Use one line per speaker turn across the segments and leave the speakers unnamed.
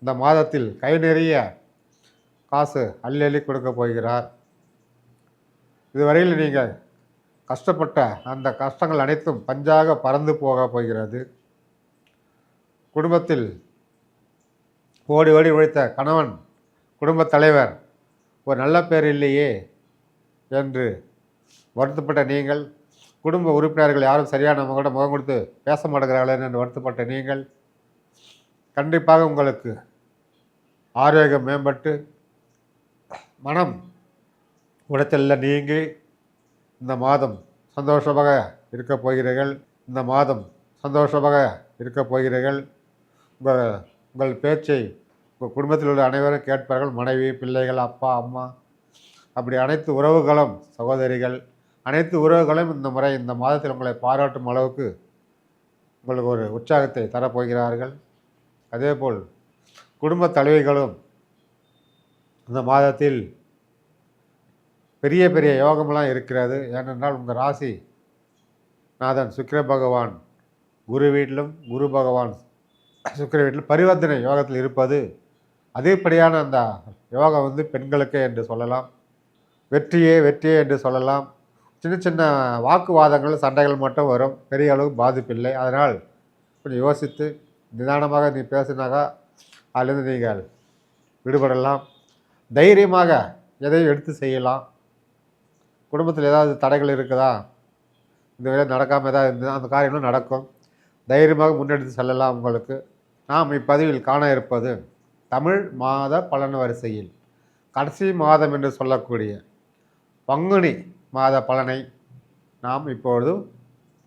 இந்த மாதத்தில் கை நிறைய காசு அள்ளி அள்ளி கொடுக்க போகிறார். இதுவரையில் நீங்கள் கஷ்டப்பட்ட அந்த கஷ்டங்கள் அனைத்தும் பஞ்சாக பறந்து போக போகிறது. குடும்பத்தில் ஓடி ஓடி உழைத்த கணவன், குடும்பத் தலைவர் ஒரு நல்ல பேர் இல்லையே என்று வருத்தப்பட்ட நீங்கள், குடும்ப உறுப்பினர்கள் யாரும் சரியான கூட முகம் கொடுத்து பேச மாட்டேங்கிறார்களே என்று வருத்தப்பட்ட நீங்கள், கண்டிப்பாக உங்களுக்கு ஆரோக்கியம் மேம்பட்டு மனம் உடைச்சலில் நீங்கி இந்த மாதம் சந்தோஷமாக இருக்கப் போகிறீர்கள். இந்த மாதம் சந்தோஷமாக இருக்கப் போகிறீர்கள். உங்கள் பேச்சை உங்கள் குடும்பத்தில் உள்ள அனைவரும் கேட்பார்கள். மனைவி, பிள்ளைகள், அப்பா, அம்மா, அப்படி அனைத்து உறவுகளும், சகோதரிகள், அனைத்து உறவுகளும் இந்த முறை இந்த மாதத்தில் உங்களை பாராட்டும் அளவுக்கு உங்களுக்கு ஒரு உற்சாகத்தை தரப்போகிறார்கள். அதேபோல் குடும்ப தலைவிகளும் இந்த மாதத்தில் பெரிய பெரிய யோகமெல்லாம் இருக்கிறது. ஏனென்றால் உங்கள் ராசி நாதன் சுக்கிர பகவான் குரு வீட்டிலும், குரு பகவான் சுக்கிர வீட்டிலும் பரிவர்த்தனை யோகத்தில் இருப்பது அதிகப்படியான அந்த யோகம் பெண்களுக்கே என்று சொல்லலாம். வெற்றியே என்று சொல்லலாம். சின்ன சின்ன வாக்குவாதங்கள், சண்டைகள் மட்டும் வரும், பெரிய அளவு பாதிப்பில்லை. அதனால் கொஞ்சம் யோசித்து நிதானமாக நீ பேசினாக்கா அதிலிருந்து நீங்கள் விடுபடலாம். தைரியமாக எதையும் எடுத்து செய்யலாம். குடும்பத்தில் ஏதாவது தடைகள் இருக்குதா, இந்த வேலை நடக்காமல் ஏதாவது இருந்தால் அந்த காரியங்களும் நடக்கும். தைரியமாக முன்னெடுத்து செல்லலாம். உங்களுக்கு நாம் இப்பதிவில் காண இருப்பது தமிழ் மாத பலன் வரிசையில் கடைசி மாதம் என்று சொல்லக்கூடிய பங்குனி மாத பலனை நாம் இப்பொழுது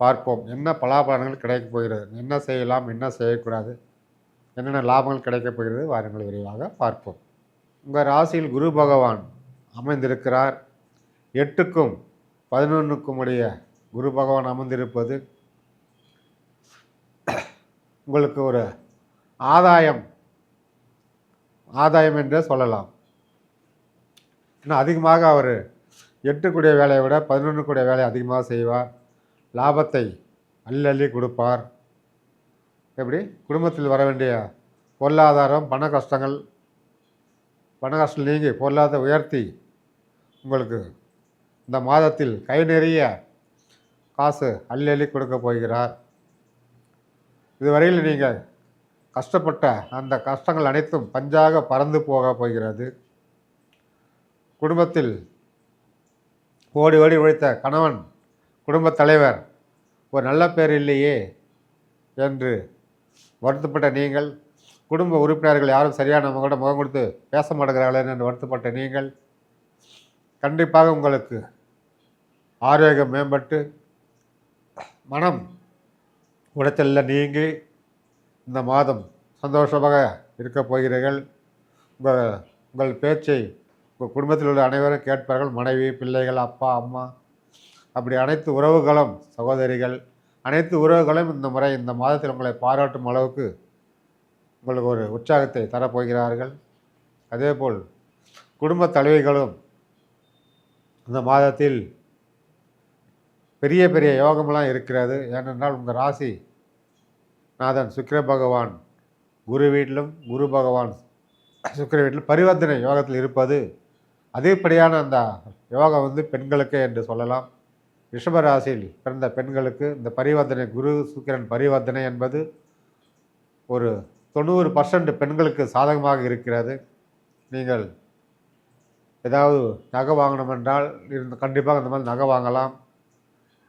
பார்ப்போம். என்ன பலாபலன்கள் கிடைக்கப் போகிறது, என்ன செய்யலாம், என்ன செய்யக்கூடாது, என்னென்ன லாபங்கள் கிடைக்கப் போகிறது, வாருங்கள் விரைவாக பார்ப்போம். உங்கள் ராசியில் குரு பகவான் அமைந்திருக்கிறார். 8க்கும் 11க்கும் உடைய குரு பகவான் அமர்ந்திருப்பது உங்களுக்கு ஒரு ஆதாயம் என்றே சொல்லலாம். இன்னும் அதிகமாக அவர் 8 வேலையை விட 11 வேலையை அதிகமாக செய்வார். லாபத்தை அள்ளி கொடுப்பார். எப்படி குடும்பத்தில் வர வேண்டிய பொருளாதாரம், பண கஷ்டம் நீங்கி பொருளாதாரத்தை உயர்த்தி உங்களுக்கு இந்த மாதத்தில் கை நிறைய காசு அள்ளி கொடுக்க போகிறார். இதுவரையில் நீங்கள் கஷ்டப்பட்ட அந்த கஷ்டங்கள் அனைத்தும் பஞ்சாக பறந்து போக போகிறது. குடும்பத்தில் ஓடி ஓடி உழைத்த கணவன், குடும்பத் தலைவர் ஒரு நல்ல பேர் இல்லையே என்று வருத்தப்பட்ட நீங்கள், குடும்ப உறுப்பினர்கள் யாரும் சரியான கூட முகம் கொடுத்து பேச மாட்டேங்கிறார்களே என்று வருத்தப்பட்ட நீங்கள், கண்டிப்பாக உங்களுக்கு ஆரோக்கியம் மேம்பட்டு மனம் உடைச்சலில் நீங்கி இந்த மாதம் சந்தோஷமாக இருக்கப் போகிறீர்கள். உங்கள் பேச்சை உங்கள் குடும்பத்தில் உள்ள அனைவரும் கேட்பார்கள். மனைவி, பிள்ளைகள், அப்பா, அம்மா, அப்படி அனைத்து உறவுகளும், சகோதரிகள், அனைத்து உறவுகளும் இந்த முறை இந்த மாதத்தில் உங்களை பாராட்டும் அளவுக்கு உங்களுக்கு ஒரு உற்சாகத்தை தரப்போகிறார்கள். அதேபோல் குடும்ப தலைவிகளும் இந்த மாதத்தில் பெரிய பெரிய யோகமெல்லாம் இருக்கிறது. ஏனென்றால் உங்கள் ராசி நாதன் சுக்கிர பகவான் குரு வீட்டிலும், குரு பகவான் சுக்கிர வீட்டிலும் பரிவர்த்தனை யோகத்தில் இருப்பது அதிகப்படியான அந்த யோகம் பெண்களுக்கே என்று சொல்லலாம். ரிஷப ராசியில் பிறந்த பெண்களுக்கு இந்த பரிவர்த்தனை, குரு சுக்கிரன் பரிவர்த்தனை என்பது ஒரு 90% பெண்களுக்கு சாதகமாக இருக்கிறது. நீங்கள் ஏதாவது நகை வாங்கணும் என்றால் கண்டிப்பாக இந்த மாதிரி நகை வாங்கலாம்.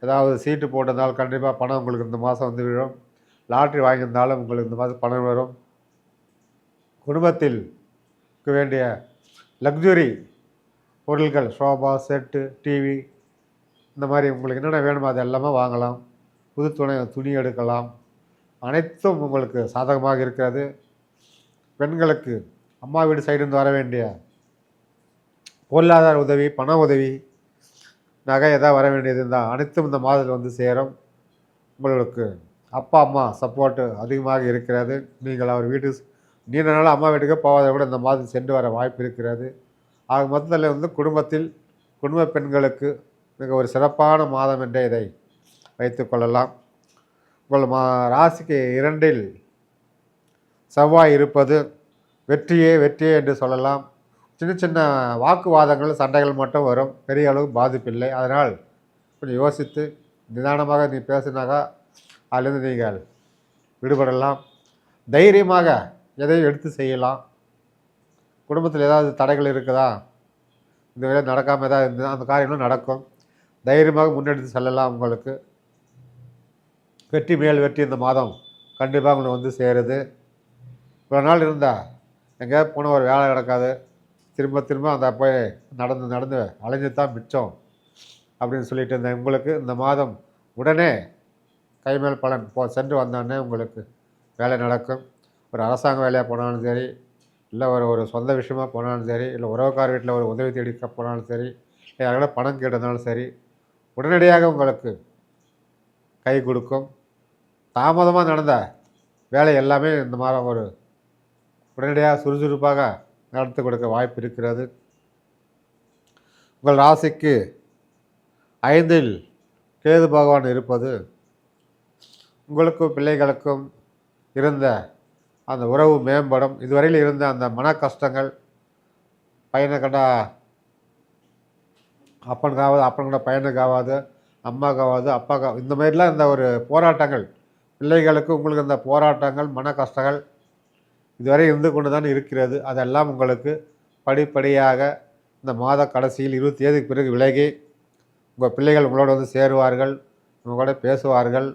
ஏதாவது சீட்டு போட்டிருந்தால் கண்டிப்பாக பணம் உங்களுக்கு இந்த மாதம் விழும். லாட்ரி வாங்கியிருந்தாலும் உங்களுக்கு இந்த மாதம் பணம் வரும். குடும்பத்தில் வேண்டிய லக்ஸுரி பொருட்கள், சோஃபா செட்டு, டிவி, இந்த மாதிரி உங்களுக்கு என்னென்ன வேணுமோ அது எல்லாமே வாங்கலாம். புது துணி எடுக்கலாம். அனைத்தும் உங்களுக்கு சாதகமாக இருக்கிறது. பெண்களுக்கு அம்மா வீடு சைடுந்து வர வேண்டிய பொருளாதார உதவி, பண உதவி, நகை எதாவது வர வேண்டியது இருந்தால் அனைத்தும் இந்த மாதத்தில் சேரும். உங்களுக்கு அப்பா அம்மா சப்போர்ட்டு அதிகமாக இருக்கிறது. நீங்கள் அவர் வீட்டுக்கு நீண்ட நாள் அம்மா வீட்டுக்கே போவதை விட இந்த மாதம் சென்று வர வாய்ப்பு இருக்கிறது. ஆக மொத்தத்தில் குடும்பத்தில் குடும்ப பெண்களுக்கு மிக ஒரு சிறப்பான மாதம் என்றே இதை வைத்து கொள்ளலாம். உங்கள் ராசிக்கு 2ல் செவ்வாய் இருப்பது வெற்றியே வெற்றியே என்று சொல்லலாம். சின்ன சின்ன வாக்குவாதங்கள் சண்டைகள் மட்டும் வரும், பெரிய அளவு பாதிப்பில்லை. அதனால் கொஞ்சம் யோசித்து நிதானமாக நீ பேசினாக்கா அதிலிருந்து நீங்கள் விடுபடலாம். தைரியமாக எதையும் எடுத்து செய்யலாம். குடும்பத்தில் ஏதாவது தடைகள் இருக்குதா, இந்த வேலை நடக்காமல் ஏதாவது இருந்தால் அந்த காரியங்களும் நடக்கும். தைரியமாக முன்னெடுத்து செல்லலாம். உங்களுக்கு வெற்றி மேல் வெற்றி இந்த மாதம் கண்டிப்பாக உங்களுக்கு வந்து சேருது. இவ்வளோ நாள் இருந்தால் எங்கேயா போனால் ஒரு வேலை நடக்காது, திரும்ப திரும்ப அந்த போய் நடந்து நடந்து அலைஞ்சு தான் மிச்சம் அப்படின்னு சொல்லிட்டு இருந்தேன். உங்களுக்கு இந்த மாதம் உடனே கைமேல் பலன் சென்று வந்தோடனே உங்களுக்கு வேலை நடக்கும். ஒரு அரசாங்க வேலையாக போனாலும் சரி, இல்லை ஒரு சொந்த விஷயமாக போனாலும் சரி, இல்லை உறவுக்கார வீட்டில் ஒரு உதவி தேடி போனாலும் சரி, இல்லை யாரோட பணம் கேட்டதுனாலும் சரி, உடனடியாக உங்களுக்கு கை கொடுக்கும். தாமதமாக நடந்த வேலை எல்லாமே இந்த மாதிரி ஒரு உடனடியாக சுறுசுறுப்பாக நடத்தி கொடுக்க வாய்ப்பு இருக்கிறது. உங்கள் ராசிக்கு 5இல் கேது பகவான் இருப்பது உங்களுக்கும் பிள்ளைகளுக்கும் இருந்த அந்த உறவு மேம்படும். இதுவரையில் இருந்த அந்த மன கஷ்டங்கள், பையனை கண்டா அப்பனுக்காவது, அப்பன் கண்டா பையனுக்காகாது, அம்மாவுக்காவது, அப்பாவுக்கு, இந்த மாதிரிலாம் இந்த ஒரு போராட்டங்கள், பிள்ளைகளுக்கு உங்களுக்கு இந்த போராட்டங்கள், மன கஷ்டங்கள் இதுவரை இருந்து கொண்டு தான் இருக்கிறது. அதெல்லாம் உங்களுக்கு படிப்படியாக இந்த மாத கடைசியில் 20 தேதிக்கு பிறகு விலகி உங்கள் பிள்ளைகள் உங்களோட வந்து சேருவார்கள், உங்களோட பேசுவார்கள்,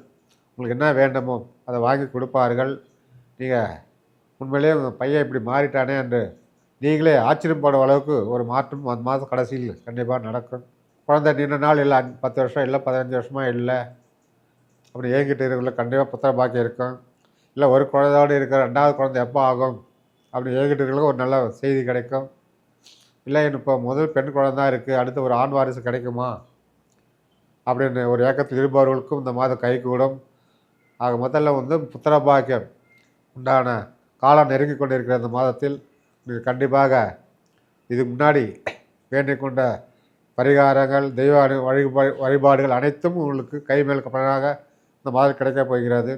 உங்களுக்கு என்ன வேண்டுமோ அதை வாங்கி கொடுப்பார்கள். நீங்கள் உண்மையிலே உங்கள் பையன் இப்படி மாறிட்டானே என்று நீங்களே ஆச்சரியப்படும் அளவுக்கு ஒரு மாற்றம் அந்த மாத கடைசியில் கண்டிப்பாக நடக்கும். குழந்தை நீண்ட நாள் இல்லை, 10 வருஷம் இல்லை, 15 வருஷமாக இல்லை அப்படி ஏங்கிட்டு இருக்கிறவங்கள கண்டிப்பாக புத்திர பாக்கியம் இருக்கும். இல்லை ஒரு குழந்தையோடு இருக்கிற 2வது குழந்தை எப்போ ஆகும் அப்படி ஏங்கிட்டு இருக்கிறவங்களுக்கு ஒரு நல்ல செய்தி கிடைக்கும். இல்லை இப்போ முதல் பெண் குழந்தை தான் இருக்குது, அடுத்து ஒரு ஆண் வாரிசு கிடைக்குமா அப்படின்னு ஒரு ஏக்கத்தில் இருப்பவர்களுக்கும் இந்த மாதம் கைகூடும். ஆக முதல்ல வந்து புத்திர பாக்கியம் உண்டான காலம் நெருங்கி கொண்டு இருக்கிற இந்த மாதத்தில் நீங்கள் கண்டிப்பாக இதுக்கு முன்னாடி வேண்டிக் கொண்ட பரிகாரங்கள், தெய்வ வழிபாடுகள் அனைத்தும் உங்களுக்கு கைமேல் பலனாக இந்த மாதம் கிடைக்கப் போகிறது.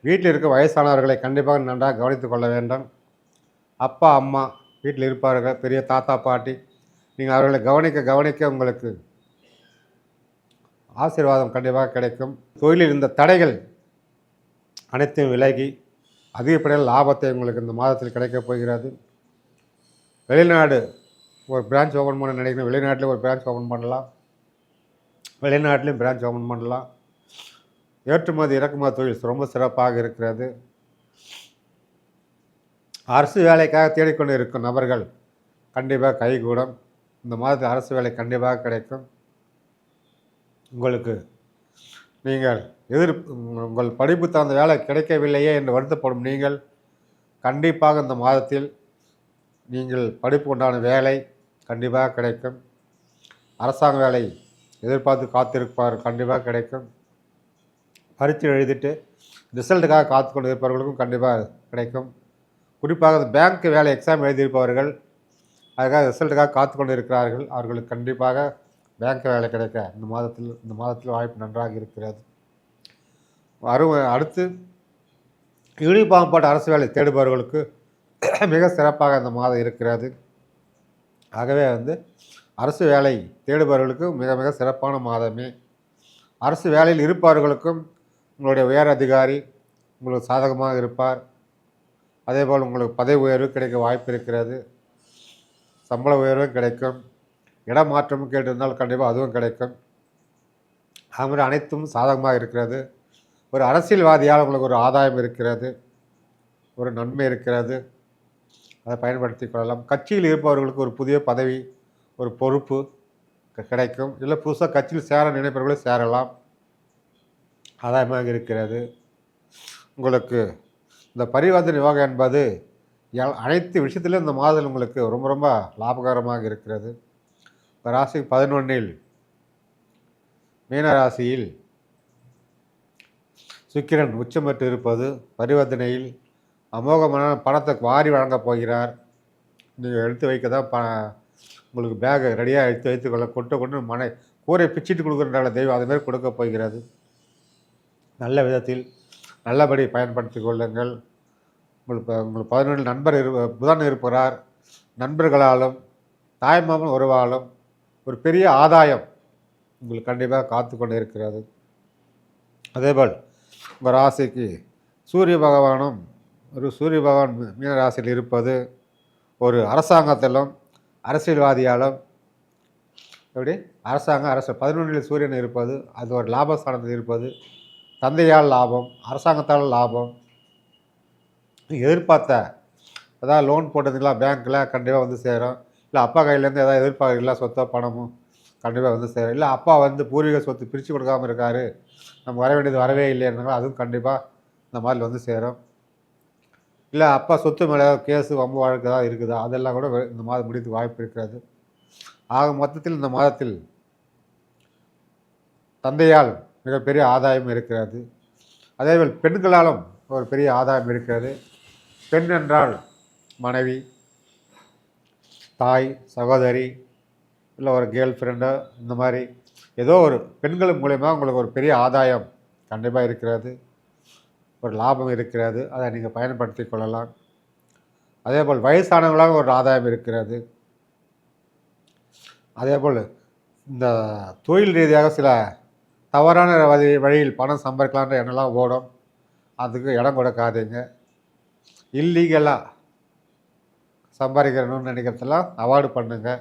வீட்டில் இருக்க வயசானவர்களை கண்டிப்பாக நன்றாக கவனித்து கொள்ள வேண்டும். அப்பா அம்மா வீட்டில் இருப்பார்கள், பெரிய தாத்தா பாட்டி, நீங்கள் அவர்களை கவனிக்க கவனிக்க உங்களுக்கு ஆசீர்வாதம் கண்டிப்பாக கிடைக்கும். தொழிலில் இருந்த தடைகள் அனைத்தையும் விலகி அதிகப்படியான லாபத்தை உங்களுக்கு இந்த மாதத்தில் கிடைக்கப் போகிறது. வெளிநாடு ஒரு பிரான்ச் ஓப்பன் பண்ண நினைக்கிறேன், வெளிநாட்டில் ஒரு பிரான்ச் ஓப்பன் பண்ணலாம், வெளிநாட்டிலையும் பிரான்ச் ஓப்பன் பண்ணலாம். ஏற்றுமதி இறக்குமதி தொழில் ரொம்ப சிறப்பாக இருக்கிறது. அரசு வேலைக்காக தேடிக்கொண்டு இருக்கும் நபர்கள் கண்டிப்பாக கைகூடும். இந்த மாதத்தில் அரசு வேலை கண்டிப்பாக கிடைக்கும். உங்களுக்கு நீங்கள் உங்கள் படிப்பு தகுந்த வேலை கிடைக்கவில்லையே என்று வருத்தப்படும் நீங்கள் கண்டிப்பாக இந்த மாதத்தில் நீங்கள் படிப்பு உண்டான வேலை கண்டிப்பாக கிடைக்கும். அரசாங்க வேலை எதிர்பார்த்து காத்திருப்பார், கண்டிப்பாக கிடைக்கும். பரீட்சை எழுதிட்டு ரிசல்ட்டுக்காக காத்து கொண்டு இருப்பவர்களுக்கும் கண்டிப்பாக கிடைக்கும். குறிப்பாக அந்த பேங்க் வேலை எக்ஸாம் எழுதியிருப்பவர்கள் அதுக்காக ரிசல்ட்டுக்காக காத்து கொண்டு இருக்கிறார்கள், அவர்களுக்கு கண்டிப்பாக பேங்க் வேலை கிடைக்க இந்த மாதத்தில் வாய்ப்பு நன்றாக இருக்கிறது. அடுத்து யூனிஃபார்ம் போட்ட அரசு வேலை தேடுபவர்களுக்கு மிக சிறப்பாக இந்த மாதம் இருக்கிறது. ஆகவே வந்து அரசு வேலை தேடுபவர்களுக்கு மிக மிக சிறப்பான மாதமே. அரசு வேலையில் இருப்பவர்களுக்கும் உங்களுடைய உயர் அதிகாரி உங்களுக்கு சாதகமாக இருப்பார். அதேபோல் உங்களுக்கு பதவி உயர்வு கிடைக்க வாய்ப்பு இருக்கிறது, சம்பள உயர்வும் கிடைக்கும், இடமாற்றமும் கேட்டிருந்தால் கண்டிப்பாக அதுவும் கிடைக்கும். அதுமாதிரி அனைத்தும் சாதகமாக இருக்கிறது. ஒரு அரசியல்வாதியால் உங்களுக்கு ஒரு ஆதாயம் இருக்கிறது, ஒரு நன்மை இருக்கிறது, அதை பயன்படுத்தி கொள்ளலாம். கட்சியில் இருப்பவர்களுக்கு ஒரு புதிய பதவி, ஒரு பொறுப்பு கிடைக்கும். இல்லை புதுசாக கட்சியில் சேர நினைப்பவர்களே சேரலாம், ஆதாயமாக இருக்கிறது. உங்களுக்கு இந்த பரிவர்த்தனை யோகம் என்பது அனைத்து விஷயத்திலும் இந்த மாதத்தில் உங்களுக்கு ரொம்ப ரொம்ப லாபகரமாக இருக்கிறது. ராசி 11இல் மீன ராசியில் சுக்கிரன் உச்சம் பெற்று இருப்பது பரிவர்த்தனையில் அமோகமான பணத்தை வாரி வழங்கப் போகிறார். நீங்கள் எடுத்து வைக்க தான் உங்களுக்கு பேகை ரெடியாக எடுத்து வைத்துக்கொள்ள கொண்டு கூரை பிச்சுட்டு கொடுக்குற தெய்வம் அதுமாரி கொடுக்க போகிறது. நல்ல விதத்தில் நல்லபடி பயன்படுத்தி கொள்ளுங்கள். உங்களுக்கு 11 நண்பர் புதன் இருப்பார். நண்பர்களாலும் தாய்மாமன் உறவாலும் ஒரு பெரிய ஆதாயம் உங்களுக்கு கண்டிப்பாக காத்து கொண்டு இருக்கிறது. அதேபோல் உங்கள் ராசிக்கு சூரிய பகவானும் சூரிய பகவான் மீன ராசியில் இருப்பது ஒரு அரசாங்கத்திலும் அரசியல்வாதியாலும் எப்படி அரசு 11 சூரியன் இருப்பது அது ஒரு லாபஸ்தானத்தில் இருப்பது தந்தையால் லாபம், அரசாங்கத்தால் லாபம், எதிர்பார்த்த ஏதாவது லோன் போட்டதுங்களா பேங்க்கில் கண்டிப்பாக வந்து சேரும். இல்லை அப்பா கையிலேருந்து ஏதாவது எதிர்பார்க்கல சொத்தோ பணமும் கண்டிப்பாக வந்து சேரும். இல்லை அப்பா வந்து பூர்வீக சொத்து பிரித்து கொடுக்காமல் இருக்கார், நம்ம வர வேண்டியது வரவே இல்லைன்னாலும் அதுவும் கண்டிப்பாக இந்த மாதிரி வந்து சேரும். இல்லை அப்பா சொத்து மேலே கேஸு வம்பு வழக்கு ஏதாவது இருக்குதா அதெல்லாம் கூட இந்த மாதம் முடித்து வாய்ப்பு இருக்கிறது. ஆக மொத்தத்தில் இந்த மாதத்தில் தந்தையால் மிகப்பெரிய ஆதாயம் இருக்கிறது. அதேபோல் பெண்களாலும் ஒரு பெரிய ஆதாயம் இருக்கிறது. பெண் என்றால் மனைவி, தாய், சகோதரி, இல்லை ஒரு கேர்ள் ஃப்ரெண்டோ இந்த மாதிரி ஏதோ ஒரு பெண்கள் மூலயமா உங்களுக்கு ஒரு பெரிய ஆதாயம் கண்டிப்பாக இருக்கிறது, ஒரு லாபம் இருக்கிறது. அதை நீங்கள் பயன்படுத்தி கொள்ளலாம். அதேபோல் வயசானவங்களாக ஒரு ஆதாயம் இருக்கிறது. அதேபோல் இந்த தொழில் ரீதியாக சில தவறான வழியில் பணம் சம்பாதிக்கலான்ற எண்ணெல்லாம் ஓடும், அதுக்கு இடம் கொடுக்காதீங்க. இல்லீகலாக சம்பாதிக்கணும்னு நினைக்கிறதெல்லாம் அவாய்டு பண்ணுங்கள்.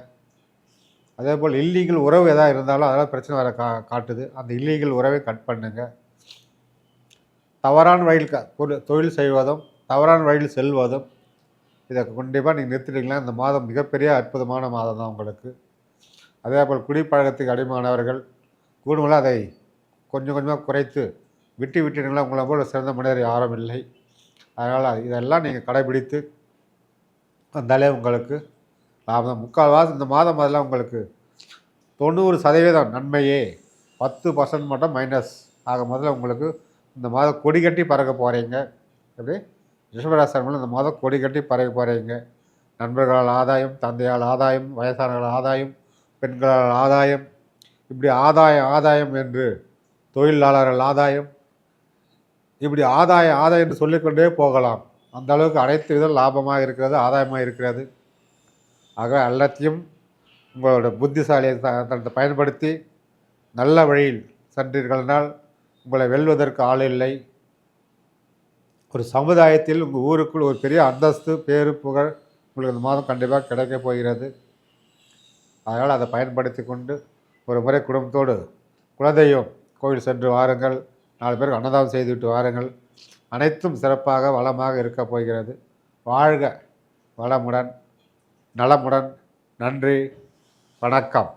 அதேபோல் இல்லீகல் உறவு எதாவது இருந்தாலும் அதெல்லாம் பிரச்சனை வர காட்டுது, அந்த இல்லீகல் உறவை கட் பண்ணுங்கள். தவறான வழியில் தொழில் செய்வதும் தவறான வழியில் செல்வதும் இதை கண்டிப்பாக நீங்கள் நிறுத்திட்டீங்கன்னா இந்த மாதம் மிகப்பெரிய அற்புதமான மாதம் தான் உங்களுக்கு. அதேபோல் குடிப்பழக்கத்துக்கு அடிமானவர்கள் கூடுதலாக அதை கொஞ்சம் கொஞ்சமாக குறைத்து விட்டுட்டீங்களா உங்களை போல் சிறந்த மனிதர் யாரும் இல்லை. அதனால் இதெல்லாம் நீங்கள் கடைபிடித்து வந்தாலே உங்களுக்கு லாபம். முக்கால்வாசி இந்த மாதம் அதெல்லாம் உங்களுக்கு 90% நன்மையே, 10% மட்டும் மைனஸ். ஆக முதல்ல உங்களுக்கு இந்த மாதம் கொடி கட்டி பறக்க போகிறீங்க. எப்படி ரிஷபராசி இந்த மாதம் கொடி கட்டி பறக்க போகிறீங்க. நண்பர்களால் ஆதாயம், தந்தையால் ஆதாயம், வயசானவர்களால் ஆதாயம், பெண்களால் ஆதாயம், இப்படி ஆதாயம் என்று தொழிலாளர்கள் ஆதாயம், இப்படி ஆதாயம் என்று சொல்லிக்கொண்டே போகலாம். அந்த அளவுக்கு அனைத்து விதம் லாபமாக இருக்கிறது, ஆதாயமாக இருக்கிறது. ஆக எல்லாத்தையும் உங்களோட புத்திசாலியை பயன்படுத்தி நல்ல வழியில் சென்றீர்கள்னால் உங்களை வெல்வதற்கு ஆள் இல்லை. ஒரு சமுதாயத்தில் உங்கள் ஊருக்குள் ஒரு பெரிய அந்தஸ்து, பேரு, புகழ் உங்களுக்கு இந்த மாதம் கண்டிப்பாக கிடைக்கப் போகிறது. அதனால் அதை பயன்படுத்தி கொண்டு ஒரு முறை குடும்பத்தோடு குலதெய்வம் கோவில் சென்று வாருங்கள். 4 பேருக்கு அன்னதானம் செய்துவிட்டு வாருங்கள். அனைத்தும் சிறப்பாக வளமாக இருக்கப் போகிறது. வாழ்க வளமுடன், நலமுடன். நன்றி, வணக்கம்.